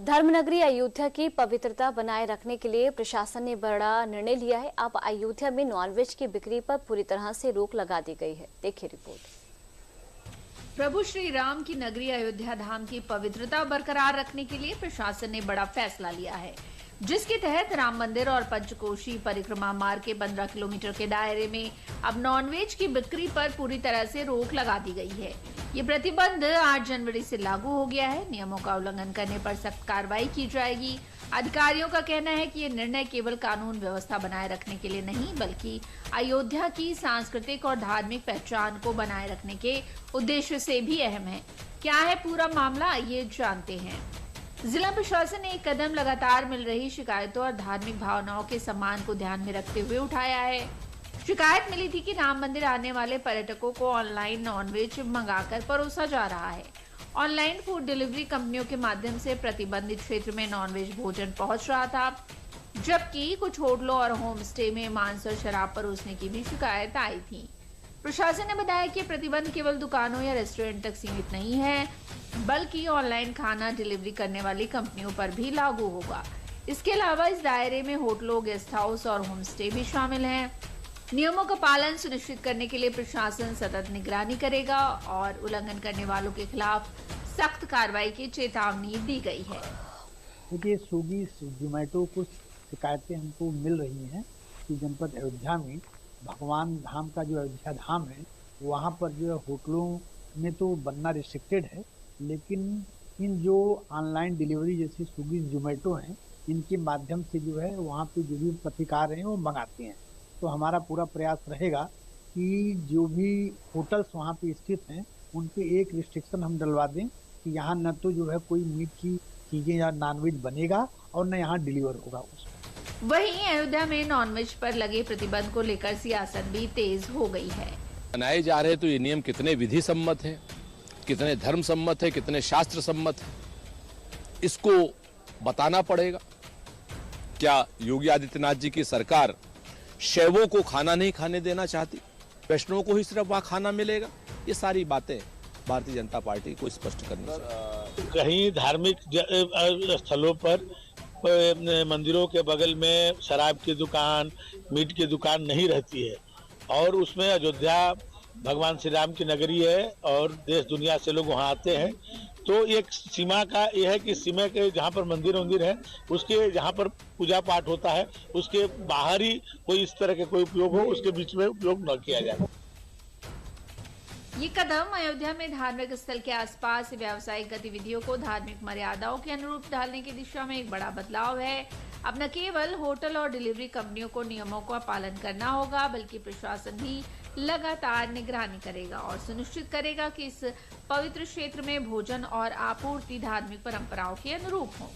धर्मनगरी अयोध्या की पवित्रता बनाए रखने के लिए प्रशासन ने बड़ा निर्णय लिया है। अब अयोध्या में नॉनवेज की बिक्री पर पूरी तरह से रोक लगा दी गई है। देखिए रिपोर्ट। प्रभु श्री राम की नगरी अयोध्या धाम की पवित्रता बरकरार रखने के लिए प्रशासन ने बड़ा फैसला लिया है, जिसके तहत राम मंदिर और पंचकोशी परिक्रमा मार्ग के 15 किलोमीटर के दायरे में अब नॉनवेज की बिक्री पर पूरी तरह से रोक लगा दी गई है। ये प्रतिबंध 8 जनवरी से लागू हो गया है। नियमों का उल्लंघन करने पर सख्त कार्रवाई की जाएगी। अधिकारियों का कहना है कि ये निर्णय केवल कानून व्यवस्था बनाए रखने के लिए नहीं, बल्कि अयोध्या की सांस्कृतिक और धार्मिक पहचान को बनाए रखने के उद्देश्य से भी अहम है। क्या है पूरा मामला, ये जानते हैं। जिला प्रशासन ने एक कदम लगातार मिल रही शिकायतों और धार्मिक भावनाओं के सम्मान को ध्यान में रखते हुए उठाया है। शिकायत मिली थी कि राम मंदिर आने वाले पर्यटकों को ऑनलाइन नॉनवेज मंगाकर परोसा जा रहा है। ऑनलाइन फूड डिलीवरी कंपनियों के माध्यम से प्रतिबंधित क्षेत्र में नॉनवेज भोजन पहुंच रहा था, जबकि कुछ होटलों और होम स्टे में मांस और शराब परोसने की भी शिकायत आई थी। प्रशासन ने बताया कि प्रतिबंध केवल दुकानों या रेस्टोरेंट तक सीमित नहीं है, बल्कि ऑनलाइन खाना डिलीवरी करने वाली कंपनियों पर भी लागू होगा। इसके अलावा इस दायरे में होटलों, गेस्ट हाउस और होम स्टे भी शामिल हैं। नियमों का पालन सुनिश्चित करने के लिए प्रशासन सतत निगरानी करेगा और उल्लंघन करने वालों के खिलाफ सख्त कार्रवाई की चेतावनी दी गई है। देखिए, स्विगी जोमेटो कुछ शिकायतें हमको मिल रही हैं कि जनपद अयोध्या में भगवान धाम का जो अयोध्या धाम है, वहाँ पर जो होटलों में तो बनना रिस्ट्रिक्टेड है, लेकिन इन जो ऑनलाइन डिलीवरी जैसे स्विगी जोमेटो हैं, इनके माध्यम से जो है वहाँ पे जो भी पथिकार हैं वो मंगाते हैं। तो हमारा पूरा प्रयास रहेगा कि जो भी होटल्स वहाँ पे स्थित हैं उन पे एक रिस्ट्रिक्शन हम डलवा दें कि यहाँ न तो जो है कोई मीट की चीजें या नॉनवेज बनेगा और न यहाँ डिलीवर होगा। वहीं अयोध्या में नॉनवेज पर लगे प्रतिबंध को लेकर सियासत भी तेज हो गई है। बनाए जा रहे तो ये नियम कितने विधि सम्मत है, कितने धर्म सम्मत है, कितने शास्त्र सम्मत है, इसको बताना पड़ेगा। क्या योगी आदित्यनाथ जी की सरकार शैवों को खाना नहीं खाने देना चाहती? वैष्णवों को ही सिर्फ वहां खाना मिलेगा? ये सारी बातें भारतीय जनता पार्टी को स्पष्ट करनी चाहिए। कहीं धार्मिक स्थलों पर मंदिरों के बगल में शराब की दुकान, मीट की दुकान नहीं रहती है और उसमें अयोध्या भगवान श्री राम की नगरी है और देश दुनिया से लोग वहाँ आते हैं। तो एक सीमा का यह है कि सीमा के जहाँ पर मंदिर है, उसके जहाँ पर पूजा पाठ होता है, उसके बाहर ही कोई इस तरह के कोई उपयोग हो, उसके बीच में उपयोग न किया जाए। ये कदम अयोध्या में धार्मिक स्थल के आसपास व्यावसायिक गतिविधियों को धार्मिक मर्यादाओं के अनुरूप ढालने की दिशा में एक बड़ा बदलाव है। अब न केवल होटल और डिलीवरी कंपनियों को नियमों का पालन करना होगा, बल्कि प्रशासन भी लगातार निगरानी करेगा और सुनिश्चित करेगा कि इस पवित्र क्षेत्र में भोजन और आपूर्ति धार्मिक परंपराओं के अनुरूप हो।